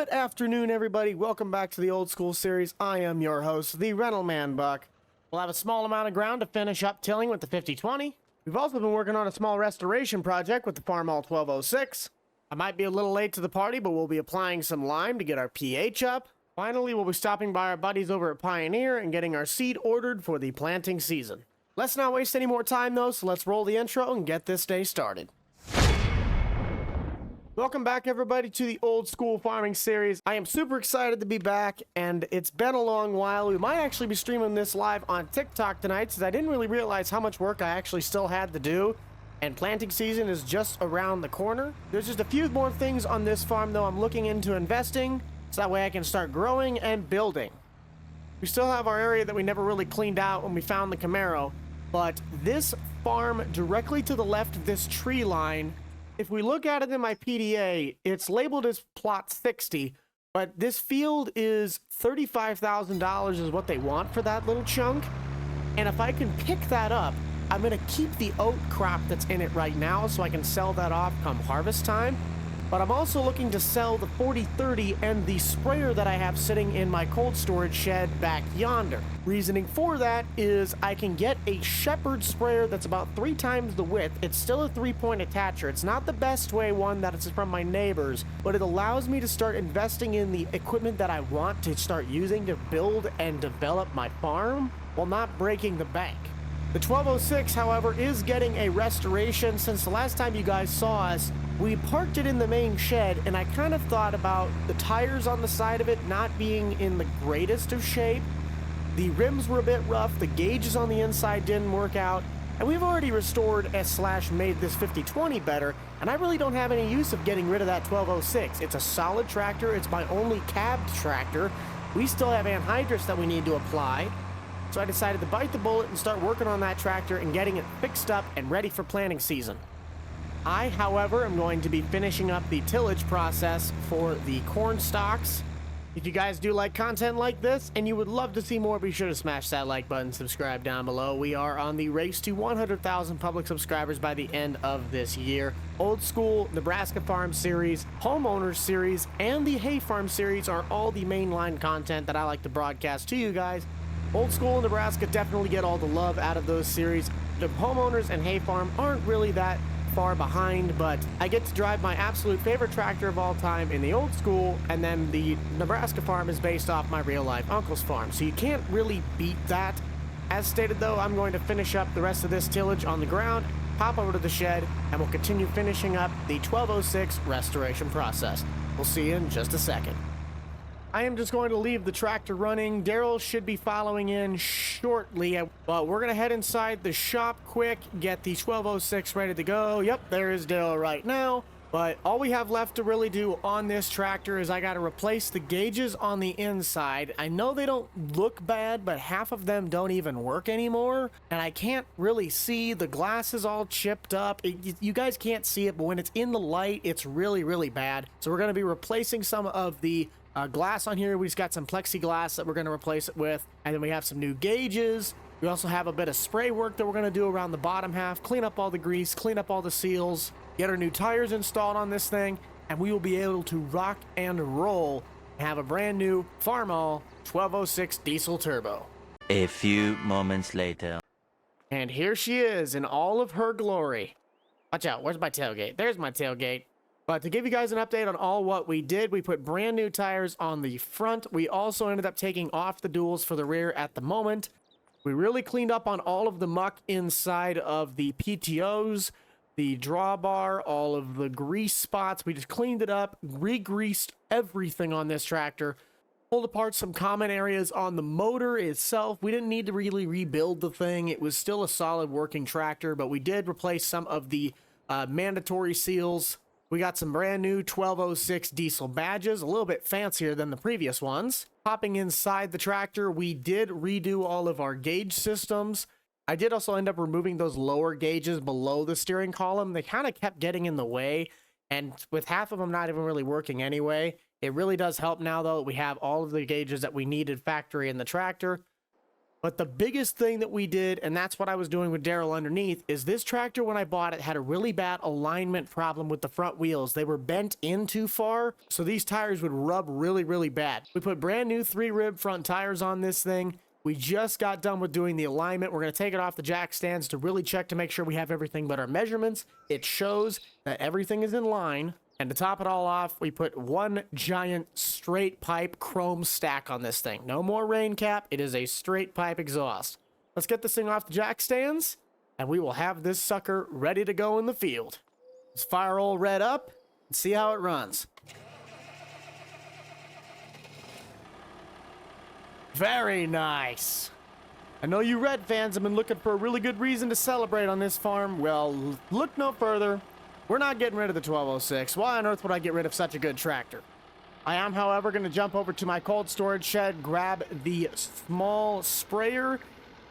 Good afternoon, everybody. Welcome back to the Old School series. I am your host, the Rental Man Buck. We'll have a small amount of ground to finish up tilling with the 5020. We've also been working on a small restoration project with the Farmall 1206. I might be a little late to the party, but we'll be applying some lime to get our pH up. Finally, we'll be stopping by our buddies over at Pioneer and getting our seed ordered for the planting season. Let's not waste any more time, though, so let's roll the intro and get this day started. Welcome back, everybody, to the Old School Farming series. I am super excited to be back, and it's been a long while. We might actually be streaming this live on TikTok tonight, since I didn't really realize how much work I actually still had to do, and planting season is just around the corner. There's just a few more things on this farm, though, I'm looking into investing, so that way I can start growing and building. We still have our area that we never really cleaned out when we found the Camaro, but this farm directly to the left of this tree line, if we look at it in my PDA, it's labeled as plot 60, but this field is $35,000 is what they want for that little chunk. And if I can pick that up, I'm going to keep the oat crop that's in it right now so I can sell that off come harvest time. But I'm also looking to sell the 4030 and the sprayer that I have sitting in my cold storage shed back yonder. Reasoning for that is I can get a Shepherd sprayer that's about 3 times the width. It's still a 3-point attacher. It's not the best way one that is from my neighbors, but it allows me to start investing in the equipment that I want to start using to build and develop my farm while not breaking the bank. The 1206, however, is getting a restoration. Since the last time you guys saw us, we parked it in the main shed, and I kind of thought about the tires on the side of it not being in the greatest of shape. The rims were a bit rough, the gauges on the inside didn't work out, and we've already restored / made this 5020 better, and I really don't have any use of getting rid of that 1206. It's a solid tractor, it's my only cabbed tractor. We still have anhydrous that we need to apply. So I decided to bite the bullet and start working on that tractor and getting it fixed up and ready for planting season. I, however, am going to be finishing up the tillage process for the corn stalks. If you guys do like content like this and you would love to see more, be sure to smash that like button, subscribe down below. We are on the race to 100,000 public subscribers by the end of this year. Old School, Nebraska Farm series, Homeowners series, and the Hay Farm series are all the mainline content that I like to broadcast to you guys. Old School and Nebraska definitely get all the love out of those series. The Homeowners and Hay Farm aren't really that far behind, but I get to drive my absolute favorite tractor of all time in the Old School, and then the Nebraska Farm is based off my real-life uncle's farm, so you can't really beat that. As stated, though, I'm going to finish up the rest of this tillage on the ground, pop over to the shed, and we'll continue finishing up the 1206 restoration process. We'll see you in just a second. I am just going to leave the tractor running. Daryl should be following in shortly, but we're going to head inside the shop quick, get the 1206 ready to go. Yep, there is Daryl right now. But all we have left to really do on this tractor is I got to replace the gauges on the inside. I know they don't look bad, but half of them don't even work anymore. And I can't really see. The glass is all chipped up. You guys can't see it, but when it's in the light, it's really, really bad. So we're going to be replacing some of the glass on here. We just got some plexiglass that we're going to replace it with, and then we have some new gauges. We also have a bit of spray work that we're going to do around the bottom half, clean up all the grease, clean up all the seals, get our new tires installed on this thing, and we will be able to rock and roll and have a brand new Farmall 1206 diesel turbo. A few moments later. And here she is in all of her glory. Watch out, where's my tailgate? There's my tailgate. But to give you guys an update on all what we did, we put brand new tires on the front. We also ended up taking off the duals for the rear at the moment. We really cleaned up on all of the muck inside of the PTOs, the drawbar, all of the grease spots. We just cleaned it up, re-greased everything on this tractor, pulled apart some common areas on the motor itself. We didn't need to really rebuild the thing. It was still a solid working tractor, but we did replace some of the mandatory seals. We got some brand new 1206 diesel badges, a little bit fancier than the previous ones. Hopping inside the tractor, we did redo all of our gauge systems. I did also end up removing those lower gauges below the steering column. They kind of kept getting in the way, and with half of them not even really working anyway, it really does help now, though, that we have all of the gauges that we needed factory in the tractor. But the biggest thing that we did, and that's what I was doing with Daryl underneath, is this tractor, when I bought it, had a really bad alignment problem with the front wheels. They were bent in too far, so these tires would rub really, really bad. We put brand new 3-rib front tires on this thing. We just got done with doing the alignment. We're going to take it off the jack stands to really check to make sure we have everything but our measurements. It shows that everything is in line. And to top it all off, we put one giant straight pipe chrome stack on this thing. No more rain cap. It is a straight pipe exhaust. Let's get this thing off the jack stands, and we will have this sucker ready to go in the field. Let's fire Ole Red up and see how it runs. Very nice. I know you Red fans have been looking for a really good reason to celebrate on this farm. Well, look no further. We're not getting rid of the 1206. Why on earth would I get rid of such a good tractor? I am, however, going to jump over to my cold storage shed, grab the small sprayer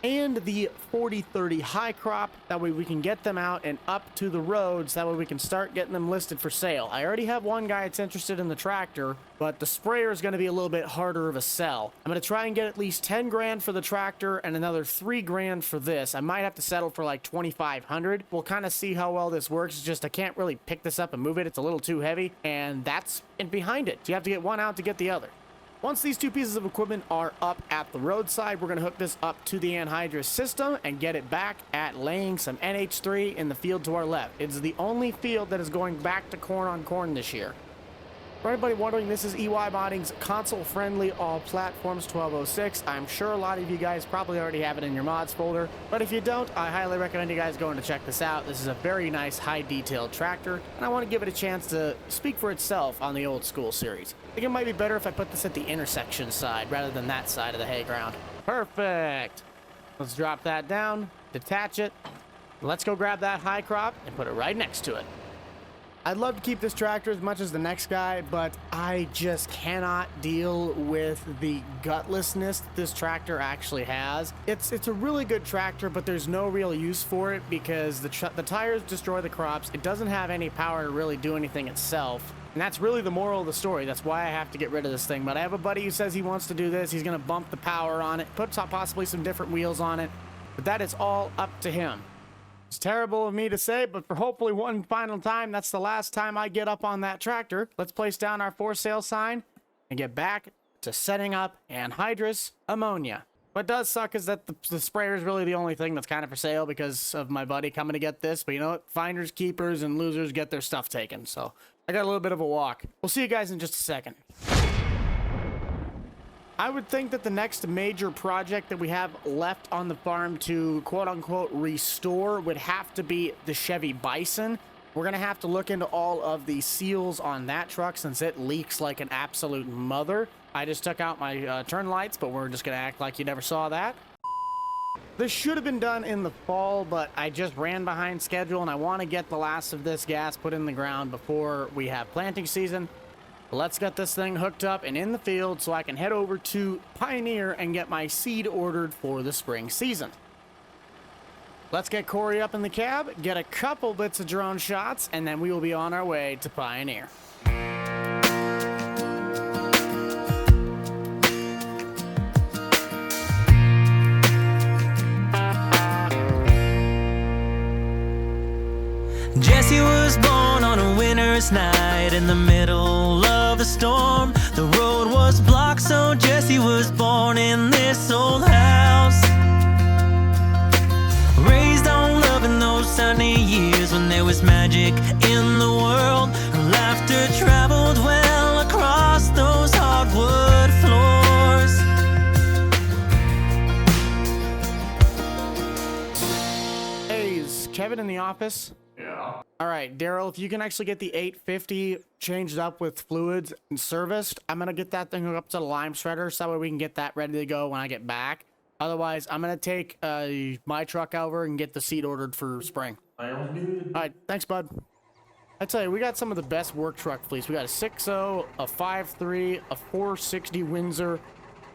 and the 4030 high crop. That way we can get them out and up to the roads. That way we can start getting them listed for sale. I already have one guy that's interested in the tractor, but the sprayer is going to be a little bit harder of a sell. I'm going to try and get at least 10 grand for the tractor and another 3 grand for this. I might have to settle for like 2,500. We'll kind of see how well this works. It's just I can't really pick this up and move it. It's a little too heavy, and that's behind it. You have to get one out to get the other. Once these two pieces of equipment are up at the roadside, we're going to hook this up to the anhydrous system and get it back at laying some NH3 in the field to our left. It's the only field that is going back to corn on corn this year. For anybody wondering, this is EY Modding's console-friendly all platforms 1206. I'm sure a lot of you guys probably already have it in your mods folder, but if you don't, I highly recommend you guys going to check this out. This is a very nice, high-detailed tractor, and I want to give it a chance to speak for itself on the old school series. I think it might be better if I put this at the intersection side rather than that side of the hay ground. Perfect. Let's drop that down, detach it. Let's go grab that high crop and put it right next to it. I'd love to keep this tractor as much as the next guy, but I just cannot deal with the gutlessness that this tractor actually has. It's a really good tractor, but there's no real use for it because the tires destroy the crops. It doesn't have any power to really do anything itself. And that's really the moral of the story. That's why I have to get rid of this thing. But I have a buddy who says he wants to do this. He's going to bump the power on it, put possibly some different wheels on it. But that is all up to him. It's terrible of me to say, but for hopefully one final time, that's the last time I get up on that tractor. Let's place down our for sale sign and get back to setting up anhydrous ammonia. What does suck is that the sprayer is really the only thing that's kind of for sale because of my buddy coming to get this. But you know what? Finders, keepers, and losers get their stuff taken. So I got a little bit of a walk. We'll see you guys in just a second. I would think that the next major project that we have left on the farm to quote-unquote restore would have to be the Chevy Bison. We're going to have to look into all of the seals on that truck since it leaks like an absolute mother. I just took out my turn lights, but we're just going to act like you never saw that. This should have been done in the fall, but I just ran behind schedule, and I want to get the last of this gas put in the ground before we have planting season. Let's get this thing hooked up and in the field so I can head over to Pioneer and get my seed ordered for the spring season. Let's get Corey up in the cab, get a couple bits of drone shots, and then we will be on our way to Pioneer. Jesse was born on a winter's night in the middle of the storm. The road was blocked, so Jesse was born in this old house. Raised on love in those sunny years when there was magic in the world. Her laughter traveled well across those hardwood floors. Hey, is Kevin in the office? Yeah. All right, Daryl, if you can actually get the 850 changed up with fluids and serviced, I'm going to get that thing hooked up to the lime shredder so that way we can get that ready to go when I get back. Otherwise, I'm going to take my truck over and get the seed ordered for spring. Sounds good. All right, thanks, bud. I tell you, we got some of the best work truck fleets. We got a 6.0, a 5.3, a 460 Windsor,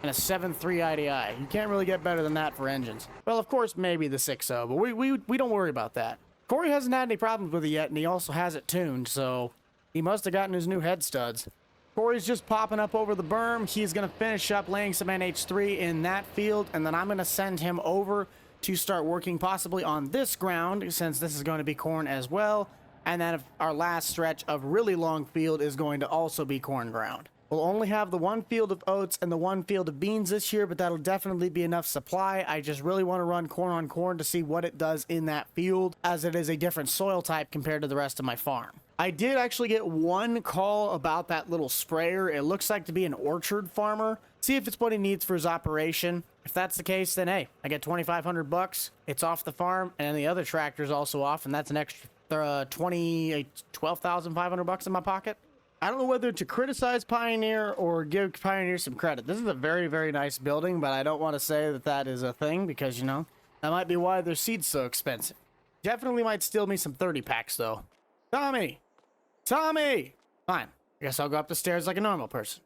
and a 7.3 IDI. You can't really get better than that for engines. Well, of course, maybe the 6.0, but we don't worry about that. Corey hasn't had any problems with it yet, and he also has it tuned, so he must have gotten his new head studs. Corey's just popping up over the berm. He's going to finish up laying some NH3 in that field, and then I'm going to send him over to start working possibly on this ground, since this is going to be corn as well. And then our last stretch of really long field is going to also be corn ground. We'll only have the one field of oats and the one field of beans this year, but that'll definitely be enough supply. I just really want to run corn on corn to see what it does in that field, as it is a different soil type compared to the rest of my farm. I did actually get one call about that little sprayer. It looks like to be an orchard farmer. See if it's what he needs for his operation. If that's the case, then hey, I get 2,500 bucks. It's off the farm, and the other tractor's also off, and that's an extra 12,500 bucks in my pocket. I don't know whether to criticize Pioneer or give Pioneer some credit. This is a very, very nice building, but I don't want to say that that is a thing because, you know, that might be why their seed's so expensive. Definitely might steal me some 30 packs, though. Tommy! Tommy! Fine. I guess I'll go up the stairs like a normal person.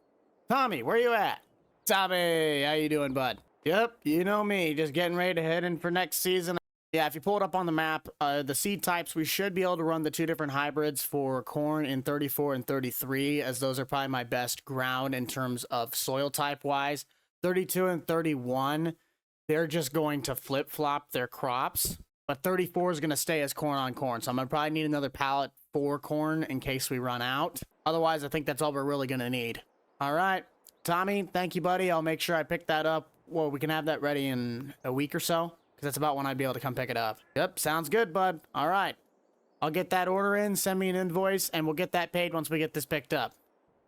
Tommy, where you at? Tommy, how you doing, bud? Yep, you know me, just getting ready to head in for next season. Yeah, if you pull it up on the map, the seed types, we should be able to run the two different hybrids for corn in 34 and 33, as those are probably my best ground in terms of soil type wise. 32 and 31, they're just going to flip-flop their crops, but 34 is going to stay as corn on corn, so I'm going to probably need another pallet for corn in case we run out. Otherwise, I think that's all we're really going to need. All right, Tommy, thank you, buddy. I'll make sure I pick that up. Well, we can have that ready in a week or so. That's about when I'd be able to come pick it up. Yep, sounds good, bud. All right. I'll get that order in, send me an invoice, and we'll get that paid once we get this picked up.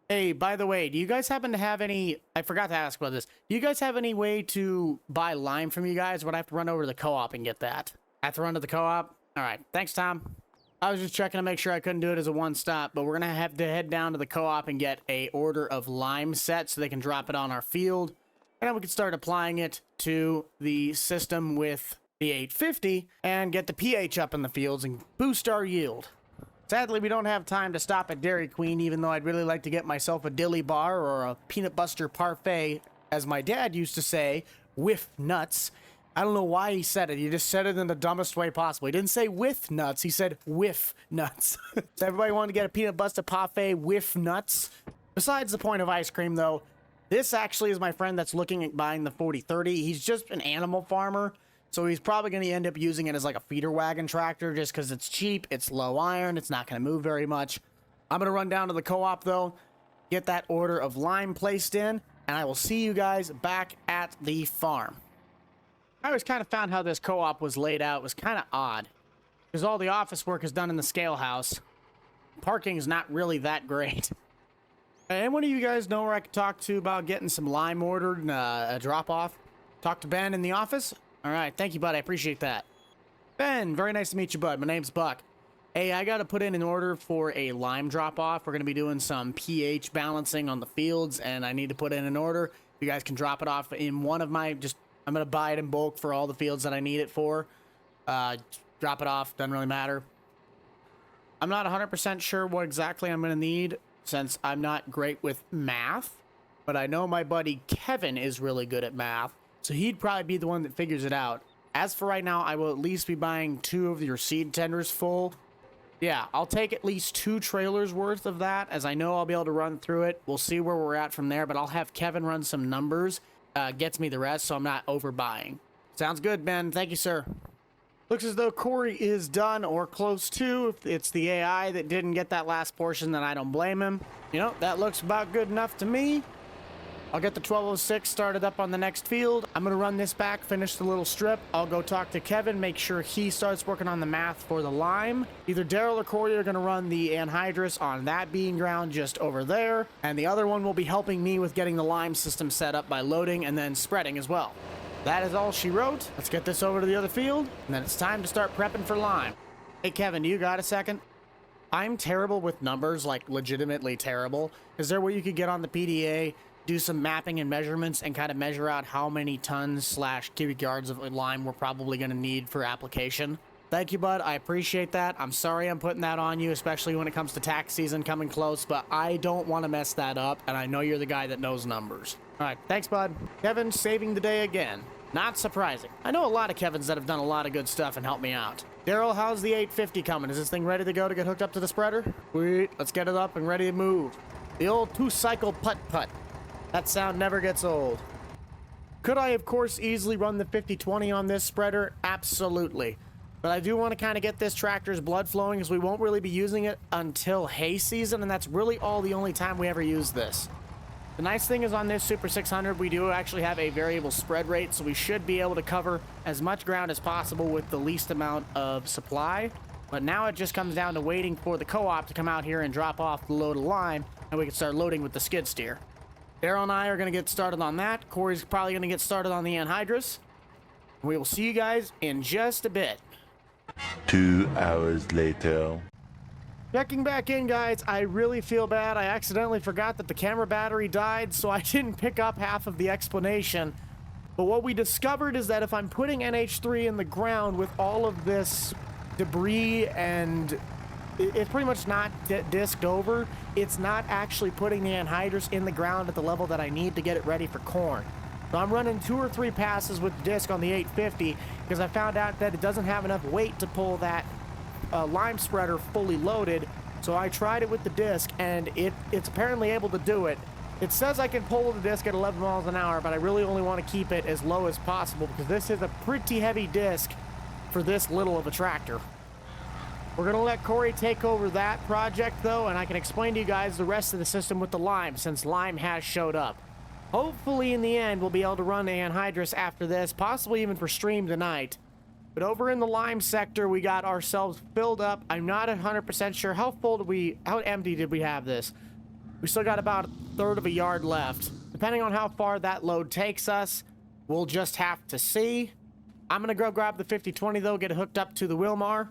Hey, by the way, do you guys happen to have any... I forgot to ask about this. Do you guys have any way to buy lime from you guys? Or would I have to run over to the co-op and get that? I have to run to the co-op? All right. Thanks, Tom. I was just checking to make sure I couldn't do it as a one-stop, but we're going to have to head down to the co-op and get a order of lime set so they can drop it on our field. And then we can start applying it to the system with the 850 and get the pH up in the fields and boost our yield. Sadly, we don't have time to stop at Dairy Queen, even though I'd really like to get myself a dilly bar or a peanut butter parfait, as my dad used to say, with nuts. I don't know why he said it. He just said it in the dumbest way possible. He didn't say with nuts. He said with nuts. So everybody wanted to get a peanut butter parfait with nuts. Besides the point of ice cream, though, this actually is my friend that's looking at buying the 4030. He's just an animal farmer, so he's probably going to end up using it as like a feeder wagon tractor just because it's cheap, it's low iron, it's not going to move very much. I'm going to run down to the co-op, though, get that order of lime placed in, and I will see you guys back at the farm. I always kind of found how this co-op was laid out was kind of odd, because all the office work is done in the scale house. Parking is not really that great. Anyone of you guys know where I could talk to about getting some lime ordered and a drop-off? Talk to Ben in the office? All right, thank you, bud. I appreciate that. Ben, very nice to meet you, bud. My name's Buck. Hey, I got to put in an order for a lime drop-off. We're going to be doing some pH balancing on the fields, and I need to put in an order. You guys can drop it off in one of my... I'm going to buy it in bulk for all the fields that I need it for. Drop it off. Doesn't really matter. I'm not 100% sure what exactly I'm going to need, since I'm not great with math, but I know my buddy Kevin is really good at math, so he'd probably be the one that figures it out. As for right now, I will at least be buying 2 of your seed tenders full. Yeah, I'll take at least 2 trailers worth of that, as I know I'll be able to run through it. We'll see where we're at from there, but I'll have Kevin run some numbers, gets me the rest, so I'm not overbuying. Sounds good, Ben. Thank you, sir. Looks as though Corey is done or close to. If it's the AI that didn't get that last portion, then I don't blame him. You know, that looks about good enough to me. I'll get the 1206 started up on the next field. I'm going to run this back, finish the little strip. I'll go talk to Kevin, make sure he starts working on the math for the lime. Either Daryl or Corey are going to run the anhydrous on that bean ground just over there. And the other one will be helping me with getting the lime system set up by loading and then spreading as well. That is all she wrote. Let's get this over to the other field, and then it's time to start prepping for lime. Hey, Kevin, do you got a second? I'm terrible with numbers, like legitimately terrible. Is there a way you could get on the PDA, do some mapping and measurements, and kind of measure out how many tons / cubic yards of lime we're probably going to need for application? Thank you, bud. I appreciate that. I'm sorry I'm putting that on you, especially when it comes to tax season coming close, but I don't want to mess that up, and I know you're the guy that knows numbers. All right, thanks, bud. Kevin saving the day again. Not surprising. I know a lot of Kevins that have done a lot of good stuff and helped me out. Daryl, how's the 850 coming? Is this thing ready to go to get hooked up to the spreader? Sweet. Let's get it up and ready to move. The old two-cycle putt-putt. That sound never gets old. Could I, of course, easily run the 50-20 on this spreader? Absolutely. But I do want to kind of get this tractor's blood flowing, as we won't really be using it until hay season, and that's really the only time we ever use this. The nice thing is on this Super 600, we do actually have a variable spread rate, so we should be able to cover as much ground as possible with the least amount of supply. But now it just comes down to waiting for the co-op to come out here and drop off the load of lime, and we can start loading with the skid steer. Daryl and I are going to get started on that. Corey's probably going to get started on the anhydrous. We will see you guys in just a bit. 2 hours later. Checking back in, guys. I really feel bad. I accidentally forgot that the camera battery died, so I didn't pick up half of the explanation. But what we discovered is that if I'm putting NH3 in the ground with all of this debris and it's pretty much not disced over, it's not actually putting the anhydrous in the ground at the level that I need to get it ready for corn. So I'm running 2 or 3 passes with the disc on the 850 because I found out that it doesn't have enough weight to pull that lime spreader fully loaded. So I tried it with the disc, and it's apparently able to do it. It says I can pull the disc at 11 miles an hour, but I really only want to keep it as low as possible because this is a pretty heavy disc for this little of a tractor. We're going to let Corey take over that project, though, and I can explain to you guys the rest of the system with the lime, since lime has showed up. Hopefully, in the end, we'll be able to run the anhydrous after this, possibly even for stream tonight. But over in the lime sector, we got ourselves filled up. I'm not 100% sure how empty did we have this? We still got about 1/3 of a yard left. Depending on how far that load takes us, we'll just have to see. I'm going to go grab the 50-20, though, get it hooked up to the Wilmar,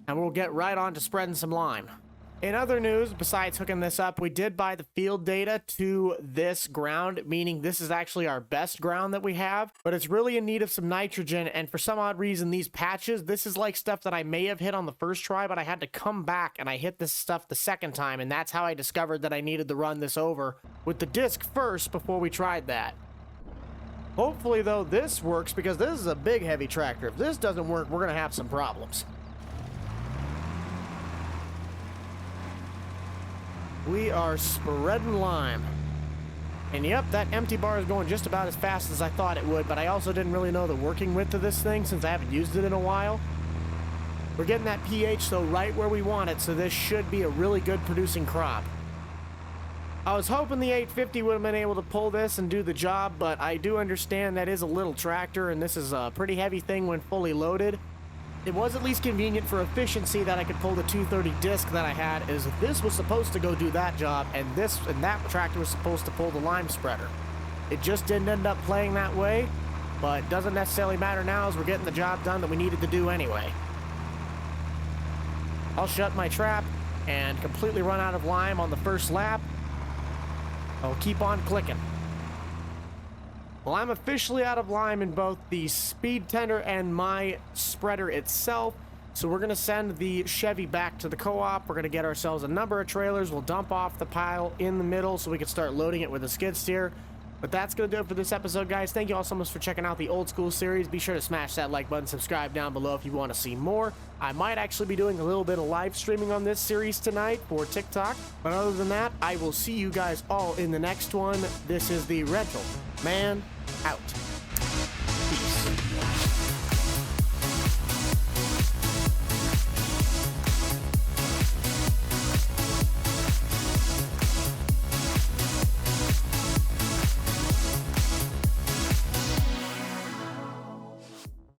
and we'll get right on to spreading some lime. In other news, besides hooking this up, we did buy the field data to this ground, meaning this is actually our best ground that we have, but it's really in need of some nitrogen, and for some odd reason, these patches, this is like stuff that I may have hit on the first try, but I had to come back and I hit this stuff the second time, and that's how I discovered that I needed to run this over with the disc first before we tried that. Hopefully, though, this works, because this is a big, heavy tractor. If this doesn't work, we're going to have some problems. We are spreading lime. And yep, that empty bar is going just about as fast as I thought it would, but I also didn't really know the working width of this thing since I haven't used it in a while. We're getting that pH, though, right where we want it, so this should be a really good producing crop. I was hoping the 850 would have been able to pull this and do the job, but I do understand that is a little tractor, and this is a pretty heavy thing when fully loaded. It was at least convenient for efficiency that I could pull the 230 disc that I had, as this was supposed to go do that job, and that tractor was supposed to pull the lime spreader. It just didn't end up playing that way, but it doesn't necessarily matter now, as we're getting the job done that we needed to do anyway. I'll shut my trap and completely run out of lime on the first lap. I'll keep on clicking. Well, I'm officially out of lime in both the speed tender and my spreader itself, so we're going to send the Chevy back to the co-op. We're going to get ourselves a number of trailers. We'll dump off the pile in the middle so we can start loading it with a skid steer. But that's going to do it for this episode, guys. Thank you all so much for checking out the old school series. Be sure to smash that like button, subscribe down below if you want to see more. I might actually be doing a little bit of live streaming on this series tonight for TikTok. But other than that, I will see you guys all in the next one. This is the Rental Man out.